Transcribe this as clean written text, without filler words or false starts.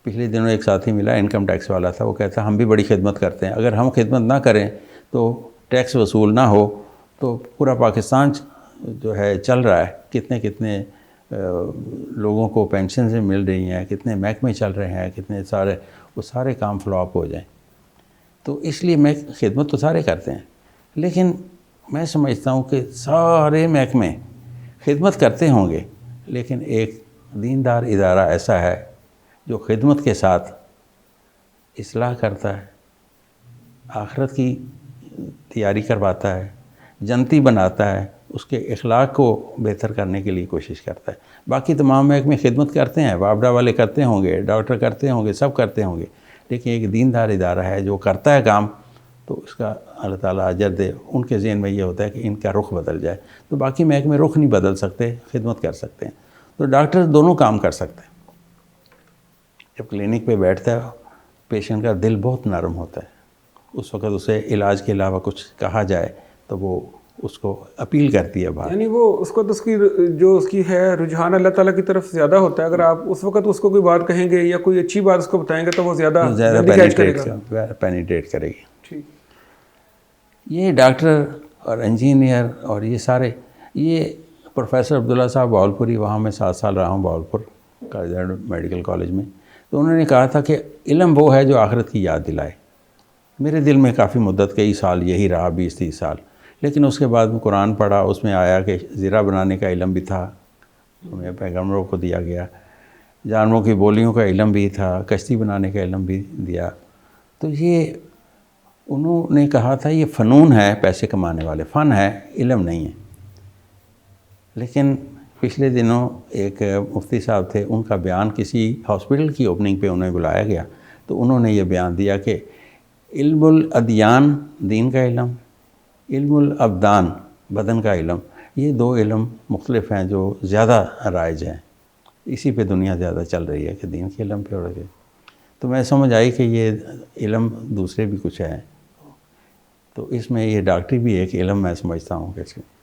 پچھلے دنوں ایک ساتھی ملا، انکم ٹیکس والا تھا، وہ کہتا ہم بھی بڑی خدمت کرتے ہیں، اگر ہم خدمت نہ کریں تو ٹیکس وصول نہ ہو تو پورا پاکستان جو ہے چل رہا ہے، کتنے کتنے لوگوں کو پینشن سے مل رہی ہیں، کتنے محکمے چل رہے ہیں، کتنے سارے، وہ سارے کام فلاپ ہو جائیں. تو اس لیے میں خدمت تو سارے کرتے ہیں، لیکن میں سمجھتا ہوں کہ سارے محکمے خدمت کرتے ہوں گے، لیکن ایک دیندار ادارہ ایسا ہے جو خدمت کے ساتھ اصلاح کرتا ہے، آخرت کی تیاری کرواتا ہے، جنتی بناتا ہے، اس کے اخلاق کو بہتر کرنے کے لیے کوشش کرتا ہے. باقی تمام محکمے خدمت کرتے ہیں، وابڈا والے کرتے ہوں گے، ڈاکٹر کرتے ہوں گے، سب کرتے ہوں گے، لیکن ایک دیندار ادارہ ہے جو کرتا ہے کام، تو اس کا اللہ تعالیٰ اجر دے. ان کے ذہن میں یہ ہوتا ہے کہ ان کا رخ بدل جائے. تو باقی محکمے رخ نہیں بدل سکتے، خدمت کر سکتے ہیں. تو ڈاکٹر دونوں کام کر سکتے ہیں. جب کلینک پہ بیٹھتا ہے، پیشنٹ کا دل بہت نرم ہوتا ہے، اس وقت اسے علاج کے علاوہ کچھ کہا جائے تو وہ اس کو اپیل کرتی ہے بات. یعنی وہ اس کو تو اس کی جو اس کی ہے رجحان اللہ تعالیٰ کی طرف زیادہ ہوتا ہے. اگر آپ اس وقت اس کو کوئی بات کہیں گے یا کوئی اچھی بات اس کو بتائیں گے تو وہ زیادہ جلدی کیچ کرے گا، پینیٹریٹ کرے گی. ٹھیک. یہ ڈاکٹر اور انجینئر اور یہ سارے، یہ پروفیسر عبداللہ صاحب باولپوری، وہاں میں 7 سال رہا ہوں باولپور میڈیکل کالج میں، تو انہوں نے کہا تھا کہ علم وہ ہے جو آخرت کی یاد دلائے. میرے دل میں کافی مدت، کئی سال یہی رہا، 20-30 سال. لیکن اس کے بعد میں قرآن پڑھا، اس میں آیا کہ زرہ بنانے کا علم بھی تھا، ہمیں پیغمبروں کو دیا گیا، جانوروں کی بولیوں کا علم بھی تھا، کشتی بنانے کا علم بھی دیا. تو یہ انہوں نے کہا تھا یہ فنون ہے، پیسے کمانے والے فن ہے، علم نہیں ہے. لیکن پچھلے دنوں ایک مفتی صاحب تھے، ان کا بیان کسی ہاسپٹل کی اوپننگ پہ انہیں بلایا گیا، تو انہوں نے یہ بیان دیا کہ علم الادیان دین کا علم، علم الابدان بدن کا علم، یہ 2 علم مختلف ہیں جو زیادہ رائج ہیں. اسی پہ دنیا زیادہ چل رہی ہے کہ دین کے علم پہ ہو رہی ہے. تو میں سمجھ آئی کہ یہ علم دوسرے بھی کچھ ہیں، تو اس میں یہ ڈاکٹری بھی ایک علم میں سمجھتا ہوں کہ